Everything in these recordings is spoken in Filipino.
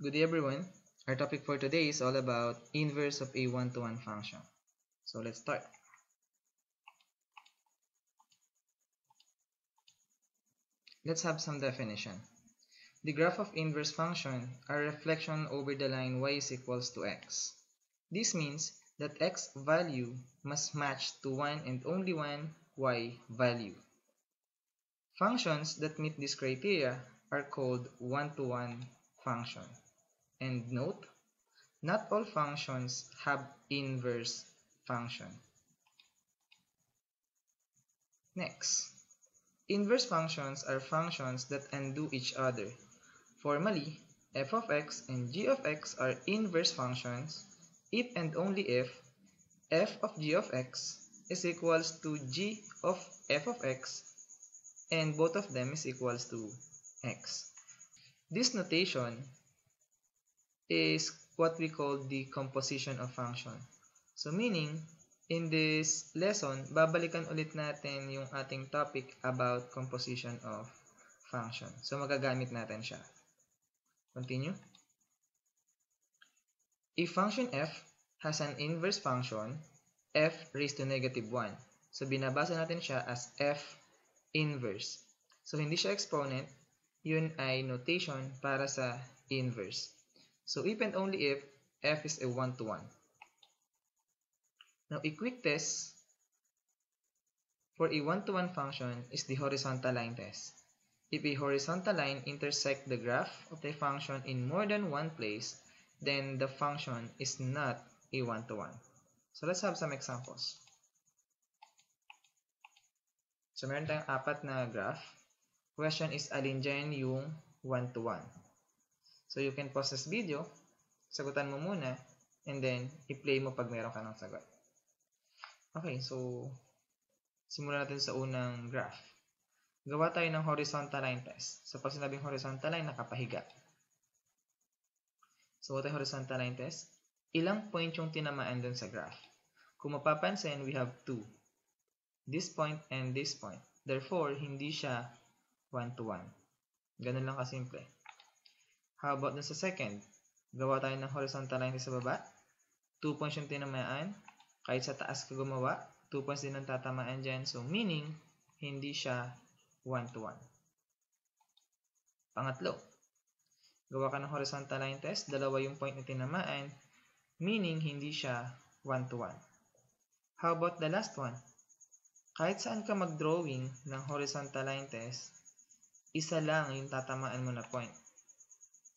Good day everyone. Our topic for today is all about inverse of a one-to-one function. So let's start. Let's have some definition. The graph of inverse function are a reflection over the line y is equals to x. This means that x value must match to one and only one y value. Functions that meet this criteria are called one-to-one function. And note, not all functions have inverse function. Next, inverse functions are functions that undo each other. Formally, f of x and g of x are inverse functions if and only if f of g of x is equals to g of f of x and both of them is equals to x. This notation is what we call the composition of function. So meaning, in this lesson, babalikan ulit natin yung ating topic about composition of function. So magagamit natin siya. Continue. A function f has an inverse function, f raised to negative 1. So binabasa natin siya as f inverse. So hindi siya exponent, yun ay notation para sa inverse. So if and only if f is a one-to-one. Now a quick test for a one-to-one function is the horizontal line test. If a horizontal line intersects the graph of the function in more than one place, then the function is not a one-to-one. So let's have some examples. So meron tayong apat na graph. Question is alin dyan yung one-to-one. So you can pause this video, sagutan mo muna, and then i-play mo pag meron ka ng sagot. Okay, so simulan natin sa unang graph. Gawa tayo ng horizontal line test. So pag sinabing horizontal line, nakapahiga. So what ay horizontal line test? Ilang point yung tinamaan dun sa graph? Kung mapapansin, we have 2. This point and this point. Therefore, hindi siya one-to-one. Ganun lang kasimple. How about dun sa second? Gawa tayo ng horizontal line sa baba. 2 points yung tinamaan. Kahit sa taas ka gumawa, 2 points din ang tatamaan dyan. So, meaning, hindi siya one-to-one. Pangatlo, gawa ka ng horizontal line test. Dalawa yung point na tinamaan. Meaning, hindi siya one-to-one. How about the last one? Kahit saan ka mag-drawing ng horizontal line test, isa lang yung tatamaan mo na point.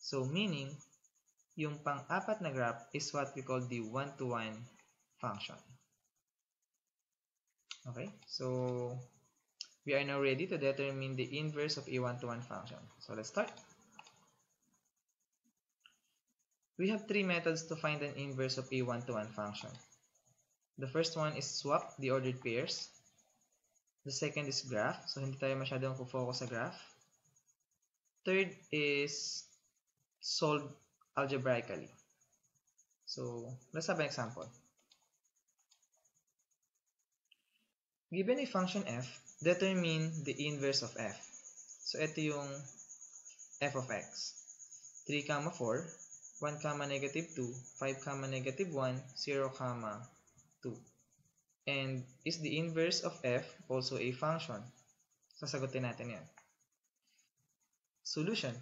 So, meaning, yung pang-apat na graph is what we call the one-to-one function. Okay, so we are now ready to determine the inverse of a one-to-one function. So let's start. We have three methods to find an inverse of a one-to-one function. The first one is swap the ordered pairs. The second is graph. So hindi tayo masyadong focus sa graph. Third is solve algebraically. So let's have an example. Given a function f, determine the inverse of f. So ito yung f of x. 3, 4, 1, negative 2, 5, negative 1, 0, 2. And is the inverse of f also a function? Sasagutin natin yan. Solution.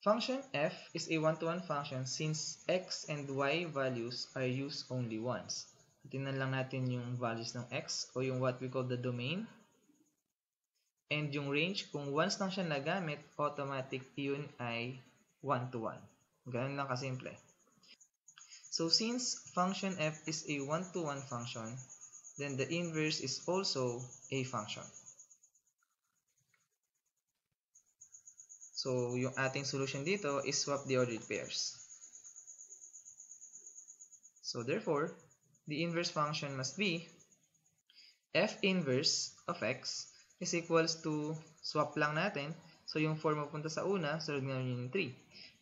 Function f is a one-to-one function since x and y values are used only once. Tingnan lang natin yung values ng x o yung what we call the domain. And yung range, kung once lang siya nagamit, automatic yun ay one-to-one. Ganun lang kasimple. So since function f is a one-to-one function, then the inverse is also a function. So yung ating solution dito is swap the ordered pairs. So therefore, the inverse function must be f inverse of x is equals to, swap lang natin. So yung 4 mapunta sa una, sunod nga yung 3.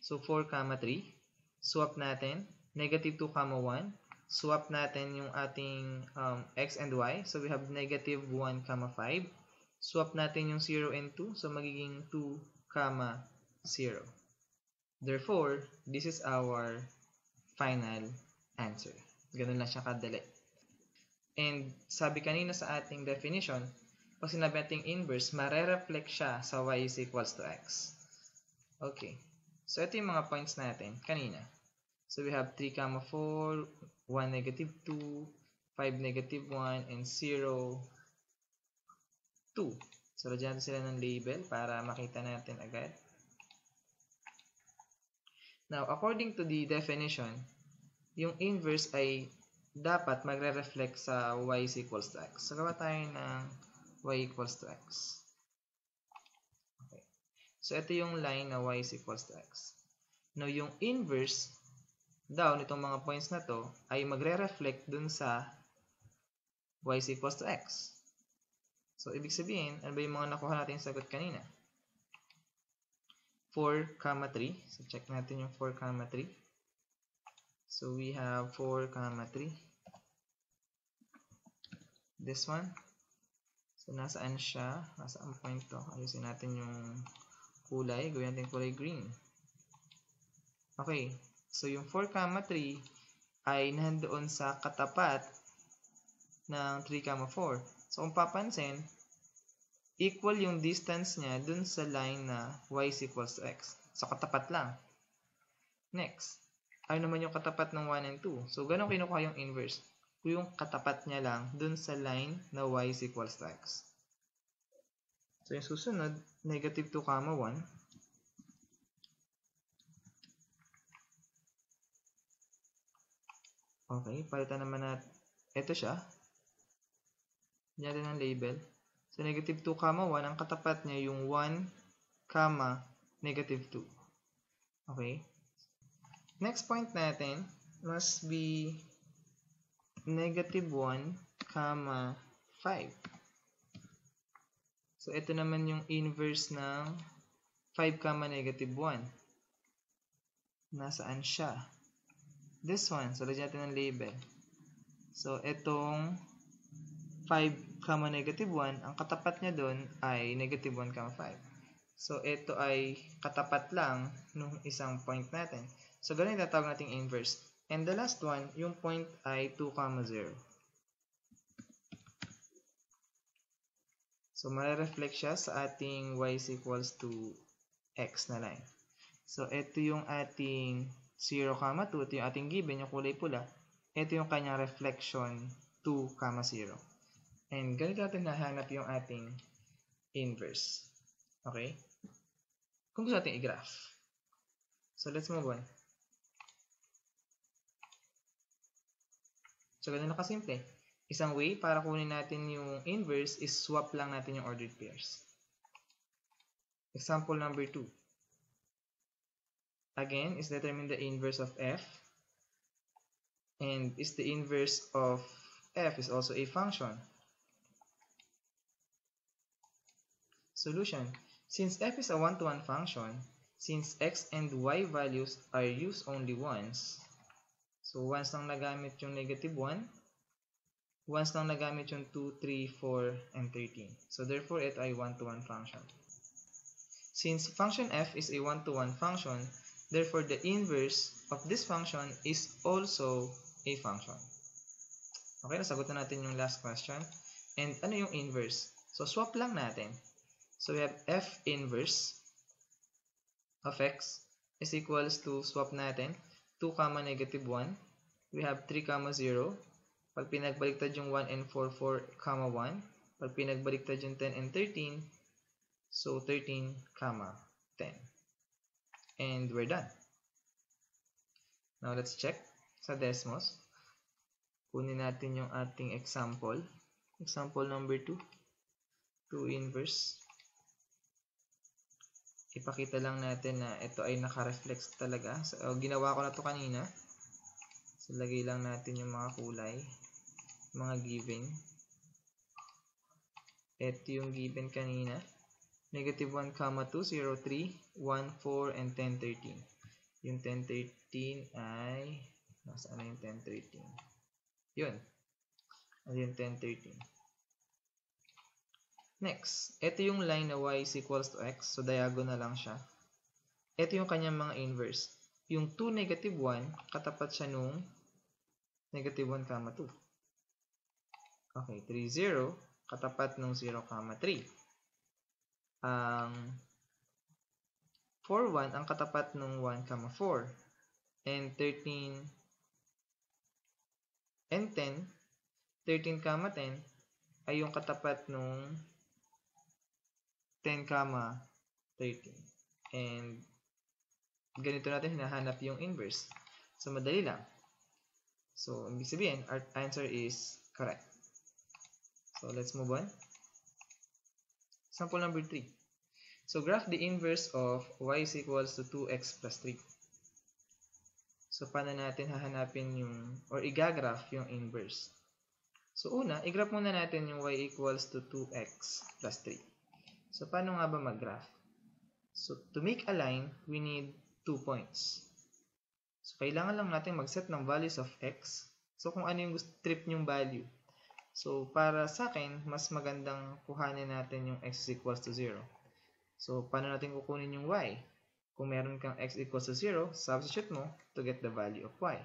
So 4, 3. Swap natin. Negative 2, 1. Swap natin yung ating x and y. So we have negative 1, 5. Swap natin yung 0 and 2. So magiging 2, 0. Therefore, this is our final answer. Ganun lang siya kadali. And sabi kanina sa ating definition, pag sinabi nating inverse, mare-reflect siya sa y is equals to x. Okay. So, ito yung mga points natin kanina. So, we have 3, 4, 1, negative 2, 5, negative 1, and 0, 2. So, lagyan natin sila ng label para makita natin agad. Now, according to the definition, yung inverse ay dapat magre-reflect sa y is equals to x. So, gawa tayo ng y equals to x. Okay. So, ito yung line na y is equals to x. Now, yung inverse daw nitong mga points na to ay magre-reflect dun sa y is equals to x. So, ibig sabihin, ano ba yung mga nakuha natin sagot kanina? 4, 3. So, check natin yung 4, 3. So, we have 4, 3. This one. So, nasaan siya? Nasaan point to? Ayusin natin yung kulay. Gawin natin kulay green. Okay. So, yung 4, 3 ay nandoon sa katapat ng 3, 4. So, kung papansin, equal yung distance niya dun sa line na y is equals to x. So, katapat lang. Next, ano naman yung katapat ng 1 and 2? So, ganun kinukuha yung inverse. Kung yung katapat niya lang dun sa line na y is equals to x. So, yung susunod, negative 2, 1. Okay, palitan naman natin. Ito siya. Diyan natin ang label. So, negative 2, 1, ang katapat niya yung 1, negative 2. Okay. Next point natin must be negative 1, 5. So, ito naman yung inverse ng 5, negative 1. Nasaan siya? This one. So, lagyan natin ng label. So, itong 5, negative 1, ang katapat niya doon ay negative 1, 5. So, ito ay katapat lang nung isang point natin. So, ganun yung tatawag nating inverse. And the last one, yung point ay 2, 0. So, mare-reflect siya sa ating y is equals to x na line. So, ito yung ating 0, 2. Ito yung ating given, yung kulay pula. Ito yung kanyang reflection, 2, 0. And ganito natin nahanap yung ating inverse. Okay? Kung gusto natin i-graph. So, let's move on. So, ganun na kasimple. Isang way para kunin natin yung inverse is swap lang natin yung ordered pairs. Example number 2. Again, is determine the inverse of f. And is the inverse of f is also a function. Solution. Since f is a one-to-one function, since x and y values are used only once, so once lang nagamit yung negative 1, once lang nagamit yung 2, 3, 4, and 13. So therefore, ito ay one-to-one function. Since function f is a one-to-one function, therefore the inverse of this function is also a function. Okay, nasagot na natin yung last question. And ano yung inverse? So swap lang natin. So we have f inverse of x is equals to, swap natin, 2, negative 1. We have 3, 0. Pag pinagbaliktad yung 1 and 4, 4, 1. Pag pinagbaliktad yung 10 and 13, so 13, 10. And we're done. Now let's check sa Desmos. Kunin natin yung ating example. Example number 2. 2 inverse. Ipakita lang natin na ito ay naka-reflex talaga. So, ginawa ko na to kanina. So, lagay lang natin yung mga kulay. Mga given. Ito yung given kanina. Negative 1, 2, 0, 3, 1, 4, and 10, 13. Yung 10, 13 ay... Nasaan na yung 10, 13? Yun. Ano yung 10, 13? Next, ito yung line na y is equals to x. So, diagonal lang siya. ito yung kanyang mga inverse. Yung 2, negative 1, katapat siya nung negative 1, 2. Okay, 3, 0, katapat nung 0, 3. Ang 4, 1, ang katapat nung 1, 4. And 13 and 10, 13, 10 ay yung katapat nung 10, 13. And ganito natin hinahanap yung inverse. So, madali lang. So, ibig sabihin, our answer is correct. So, let's move on. Sample number 3. So, graph the inverse of y is equals to 2x plus 3. So, paano natin hahanapin yung, or igagraph yung inverse? So, una, igraph muna natin yung y equals to 2x plus 3. So, paano nga ba mag-graph? So, to make a line, we need 2 points. So, kailangan lang natin mag-set ng values of x. So, kung ano yung trip nyong value. So, para sa akin, mas magandang kuhanin natin yung x is equals to 0. So, paano natin kukunin yung y? Kung meron kang x equals to 0, substitute mo to get the value of y.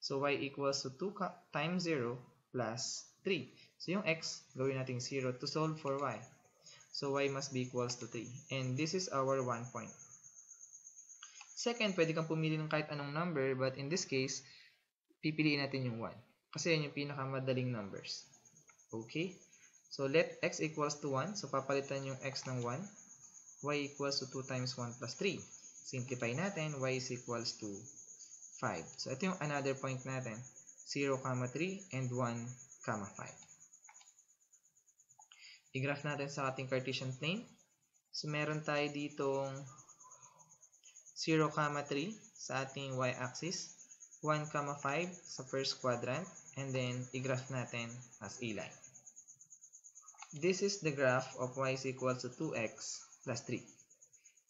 So, y equals to 2 times 0 plus 3. So, yung x, gawin natin 0 to solve for y. So, y must be equals to 3. And this is our 1 point. Second, pwede kang pumili ng kahit anong number, but in this case, pipiliin natin yung 1. Kasi yan yung pinakamadaling numbers. Okay? So, let x equals to 1. So, papalitan yung x ng 1. Y equals to 2 times 1 plus 3. Simplify natin, y is equals to 5. So, ito yung another point natin. 0, 3, and 1, 5. I-graph natin sa ating Cartesian plane. So, meron tayo ditong 0, 3 sa ating y-axis. 1, 5 sa first quadrant. And then, i-graph natin as a line. This is the graph of y is equals to 2x plus 3.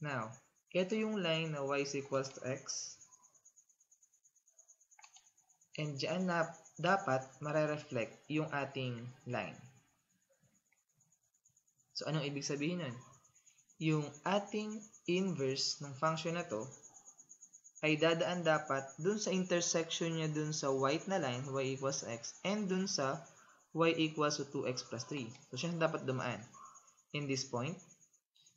Now, ito yung line na y is equals to x. And dyan na dapat mare-reflect yung ating line. So, anong ibig sabihin nun? Yung ating inverse ng function na to ay dadaan dapat dun sa intersection niya dun sa white na line, y equals x, and dun sa y equals to 2x plus 3. So, siya dapat dumaan in this point.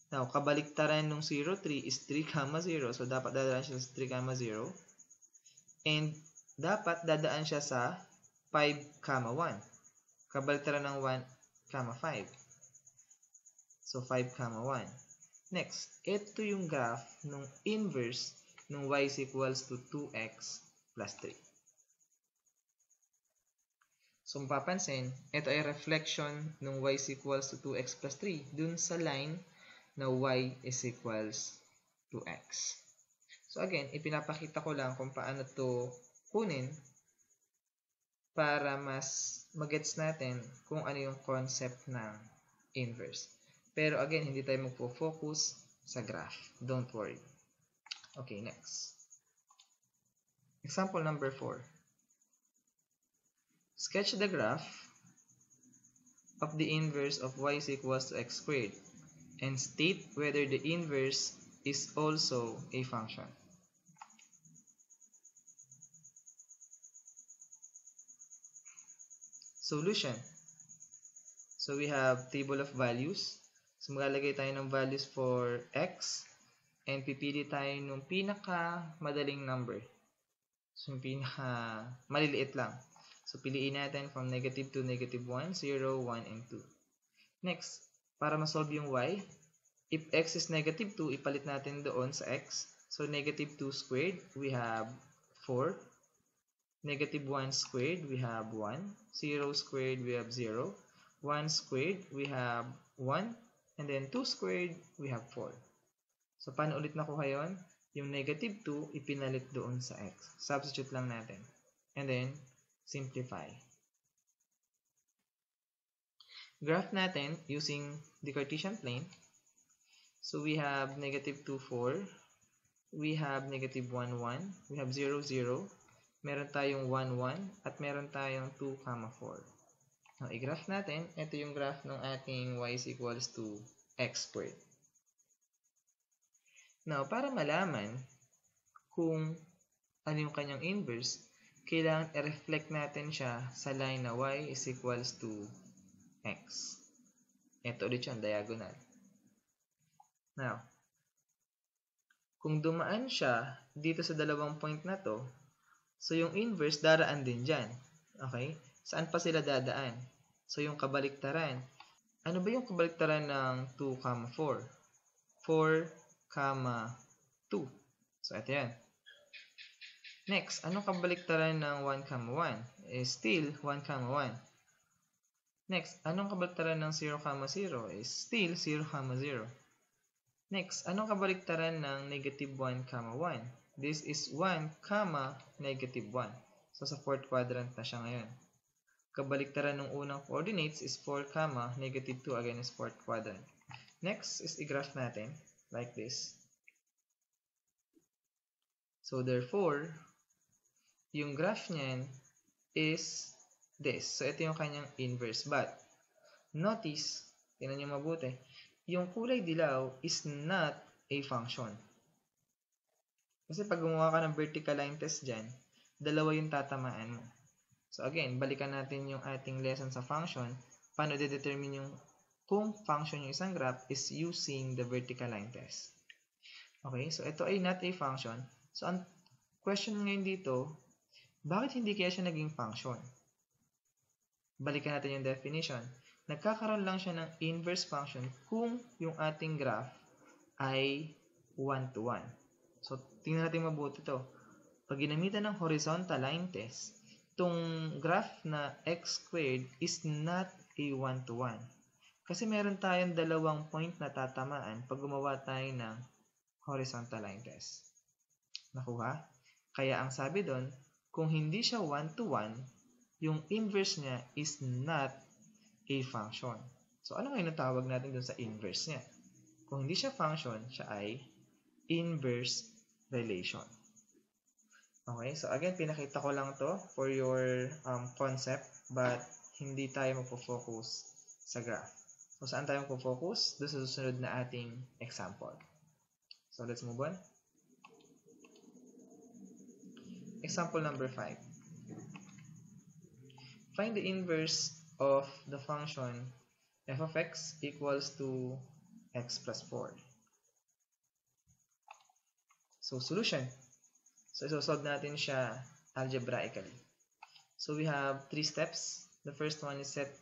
Now, kabaliktaran nung 0, 3 is 3, 0. So, dapat dadaan siya sa 3, 0. And, dapat dadaan siya sa 5, 1. Kabaliktaran ng 1, 5. So, 5, 1. Next, ito yung graph nung inverse nung y is equals to 2x plus 3. So, mapapansin, ito ay reflection nung y is equals to 2x plus 3 dun sa line na y is equals to x. So again, ipinapakita ko lang kung paano to kunin para mas magets natin kung ano yung concept ng inverse. Pero again, hindi tayo magpo-focus sa graph. Don't worry. Okay, next. Example number 4. Sketch the graph of the inverse of y is equals to x squared and state whether the inverse is also a function. Solution. So, we have table of values. So, maglalagay tayo ng values for x and pipili tayo ng pinaka-madaling number. So, yung pinaka-maliliit lang. So, piliin natin from negative to negative 1, 0, 1, and 2. Next, para ma-solve yung y, if x is negative 2, ipalit natin doon sa x. So, negative 2 squared, we have 4. Negative 1 squared, we have 1. 0 squared, we have 0. 1 squared, we have 1. And then 2 squared, we have 4. So, paano ulit nakuha yun? Yung negative 2, ipinalit doon sa x. Substitute lang natin. And then, simplify. Graph natin using the Cartesian plane. So, we have negative 2, 4. We have negative 1, 1. We have 0, 0. Meron tayong 1, 1. At meron tayong 2, 4. Now, i-graph natin. Ito yung graph ng ating y is equals to x squared. Now, para malaman kung ano yung kanyang inverse, kailangan i-reflect natin siya sa line na y is equals to x. Ito ulit yung diagonal. Now, kung dumaan siya dito sa dalawang point na to, so yung inverse daraan din dyan. Okay? Saan pa sila dadaan? So yung kabaliktaran. Ano ba yung kabaliktaran ng 2, 4? 4, 2. So ito yan. Next, anong kabaliktaran ng 1, 1? Is still 1, 1. Next, anong kabaliktaran ng 0, 0? Is still 0, 0. Next, anong kabaliktaran ng negative 1, 1? This is 1, negative 1. So, sa fourth quadrant na siya ngayon. Kabaliktaran ng unang coordinates is 4, negative 2. Again, is fourth quadrant. Next is i-graph natin like this. So, therefore, yung graph niyan is this. So, ito yung kanyang inverse. But, notice, tingnan nyo mabuti, yung kulay dilaw is not a function. Kasi pag gumawa ka ng vertical line test dyan, dalawa yung tatamaan mo. So again, balikan natin yung ating lesson sa function. Paano de-determine yung kung function yung isang graph is using the vertical line test. Okay, so ito ay not a function. So ang question ngayon dito, bakit hindi kaya siya naging function? Balikan natin yung definition. Nagkakaroon lang siya ng inverse function kung yung ating graph ay 1 to 1. So, tingnan natin mabuti ito. Pag ginamitan ng horizontal line test, itong graph na x squared is not a 1 to 1. Kasi meron tayong dalawang point na tatamaan pag gumawa tayo ng horizontal line test. Nakuha? Kaya ang sabi doon, kung hindi siya 1 to 1, yung inverse niya is not a function. So, ano ngayon ang tawag natin dun sa inverse niya? Kung hindi siya function, siya ay inverse relation. Okay, so again, pinakita ko lang to for your concept, but hindi tayo magpo-focus sa graph. So, saan tayo magpo-focus? Doon sa susunod na ating example. So, let's move on. Example number 5. Find the inverse of the function f of x equals to x plus 4. So, solution. So, isosolve natin siya algebraically. So, we have 3 steps. The first one is set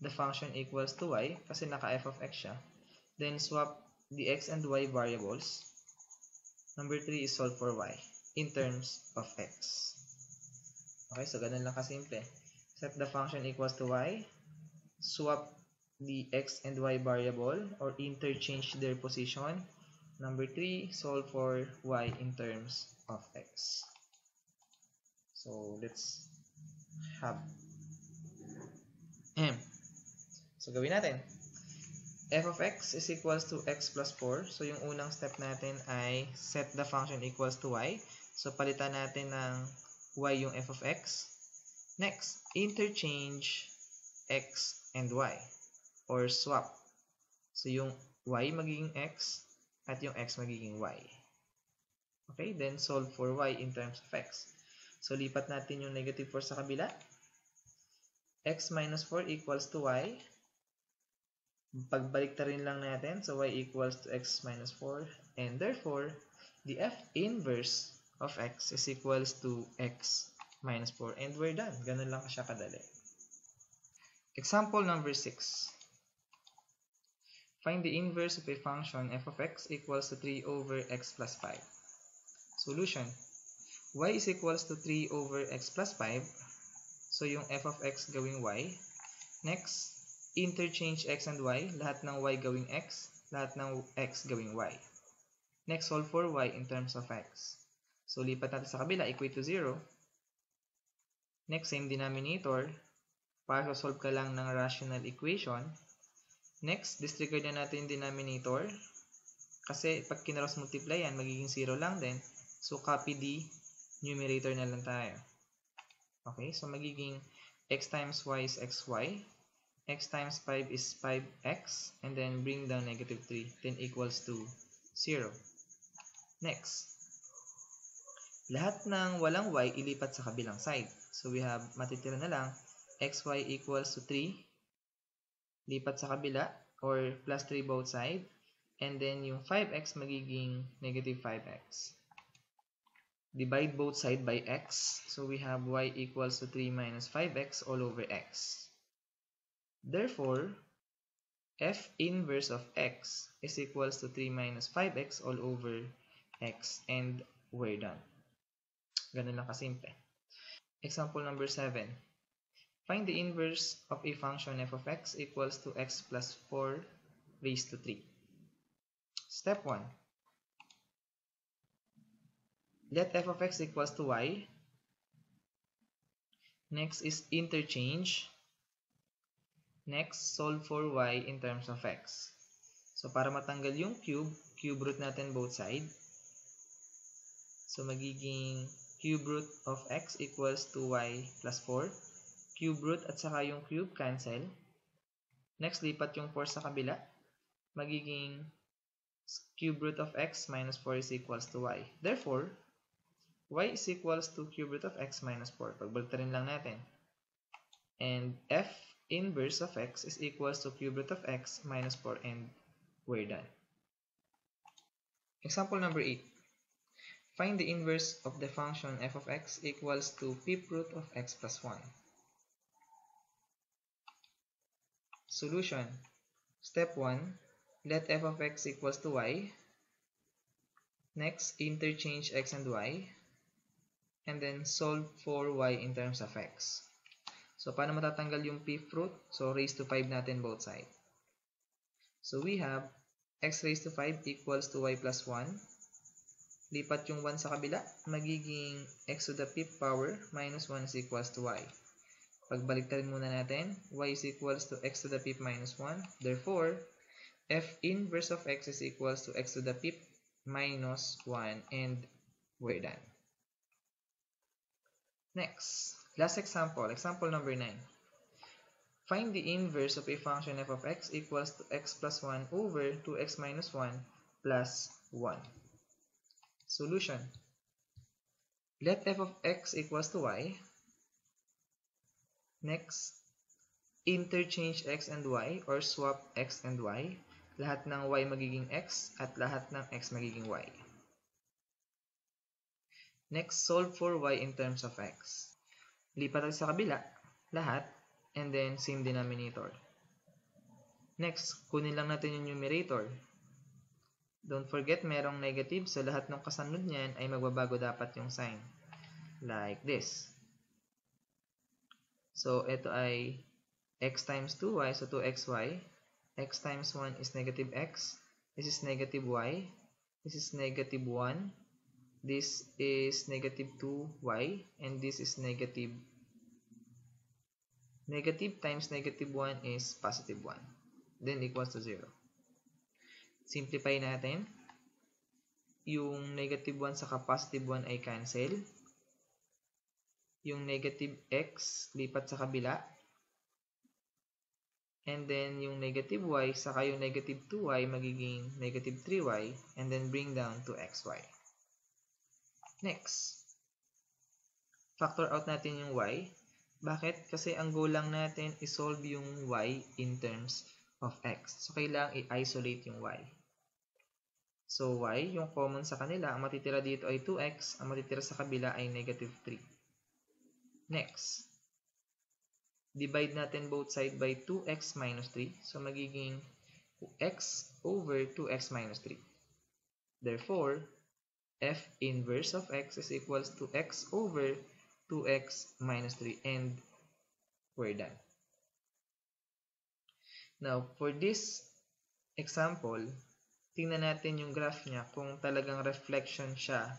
the function equals to y kasi naka f of x siya. Then, swap the x and y variables. Number 3 is solve for y in terms of x. Okay, so ganun lang kasimple. Set the function equals to y, swap the x and y variable or interchange their position. Number 3, solve for y in terms of x. So let's have So gawin natin. F of x is equals to x plus 4. So yung unang step natin ay set the function equals to y. So palitan natin ng y yung f of x. Next, interchange x and y or swap. So yung y magiging x at yung x magiging y. Okay, then solve for y in terms of x. So lipat natin yung negative 4 sa kabila. X minus 4 equals to y. Pagbalik ta rin lang natin. So y equals to x minus 4. And therefore, the f inverse of x is equals to x minus 4. And we're done. Ganun lang siya kadali. Example number 6. Find the inverse of a function f of x equals to 3 over x plus 5. Solution. Y is equals to 3 over x plus 5. So, yung f of x gawing y. Next, interchange x and y. Lahat ng y gawing x. Lahat ng x gawing y. Next, solve for y in terms of x. So, lipat natin sa kabila, equate to 0. Next, same denominator. Para solve ka lang ng rational equation. Next, disregard na natin yung denominator. Kasi pag kinross multiply yan, magiging 0 lang din. So, copy the numerator na lang tayo. Okay, so magiging x times y is xy. X times 5 is 5x. And then bring down negative 3. Then equals to 0. Next, lahat ng walang y ilipat sa kabilang side. So we have matitira na lang xy equals to 3, lipat sa kabila or plus 3 both side, and then yung 5x magiging negative 5x. Divide both side by x, so we have y equals to 3 minus 5x all over x. Therefore, f inverse of x is equals to 3 minus 5x all over x, and we're done. Ganun lang kasimple. Example number 7. Find the inverse of a function f of x equals to x plus 4 raised to 3. Step 1. Let f of x equals to y. Next is interchange. Next, solve for y in terms of x. So, para matanggal yung cube root natin both side. So, magiging cube root of x equals to y plus 4. Cube root at saka yung cube cancel. Next, lipat yung 4 sa kabila. Magiging cube root of x minus 4 is equals to y. Therefore, y is equals to cube root of x minus 4. Pagbaltarin lang natin. And f inverse of x is equals to cube root of x minus 4, and we're done. Example number 8. Find the inverse of the function f of x equals to fifth root of x plus 1. Solution. Step 1. Let f of x equals to y. Next, interchange x and y. And then solve for y in terms of x. So, paano matatanggal yung fifth root? So, raise to 5 natin both side. So, we have x raised to 5 equals to y plus 1. Lipat yung 1 sa kabila. Magiging x to the fifth power minus 1 is equals to y. Pagbaliktarin muna natin, y is equals to x to the fifth minus 1. Therefore, f inverse of x is equals to x to the fifth minus 1, and we're done. Next, last example, example number 9. Find the inverse of a function f of x equals to x plus 1 over 2x minus 1 plus 1. Solution. Let f of x equals to y. Next, interchange x and y or swap x and y. Lahat ng y magiging x at lahat ng x magiging y. Next, solve for y in terms of x. Lipat sa kabila, lahat, and then same denominator. Next, kunin lang natin yung numerator. Don't forget, merong negative, so lahat ng kasunod niyan ay magbabago dapat yung sign. Like this. So, ito ay x times 2y, so 2xy. X times 1 is negative x. This is negative y. This is negative 1. This is negative 2y, and this is negative times negative 1 is positive 1. Then equals to 0. Simplify natin. Yung negative 1 saka positive 1 ay cancel. Yung negative x, lipat sa kabila. And then yung negative y saka yung negative 2y magiging negative 3y, and then bring down to xy. Next, factor out natin yung y. Bakit? Kasi ang goal lang natin is solve yung y in terms of x. So, kailangang i-isolate yung y. So, y, yung common sa kanila, ang matitira dito ay 2x, ang matitira sa kabila ay negative 3. Next, divide natin both side by 2x minus 3. So, magiging x over 2x minus 3. Therefore, f inverse of x is equals to x over 2x minus 3, and we're done. Now, for this example, tingnan natin yung graph niya kung talagang reflection siya.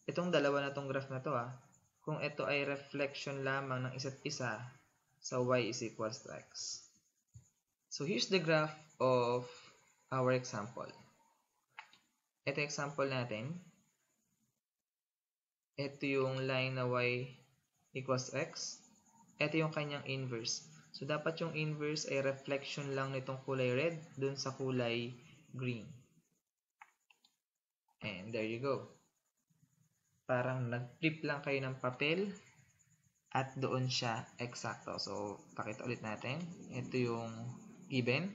Itong dalawa na tong graph na to kung ito ay reflection lamang ng isa't isa sa y is equals to x. So, here's the graph of our example. Ito example natin. Ito yung line na y equals to x. Ito yung kanyang inverse. So, dapat yung inverse ay reflection lang nitong kulay red dun sa kulay green. And there you go. Parang nag-flip lang kayo ng papel at doon siya eksakto. So, pakita ulit natin. Ito yung given,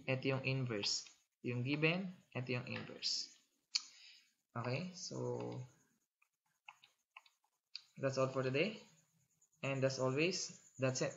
ito yung inverse. Yung given, ito yung inverse. Okay, so that's all for today. And as always, that's it.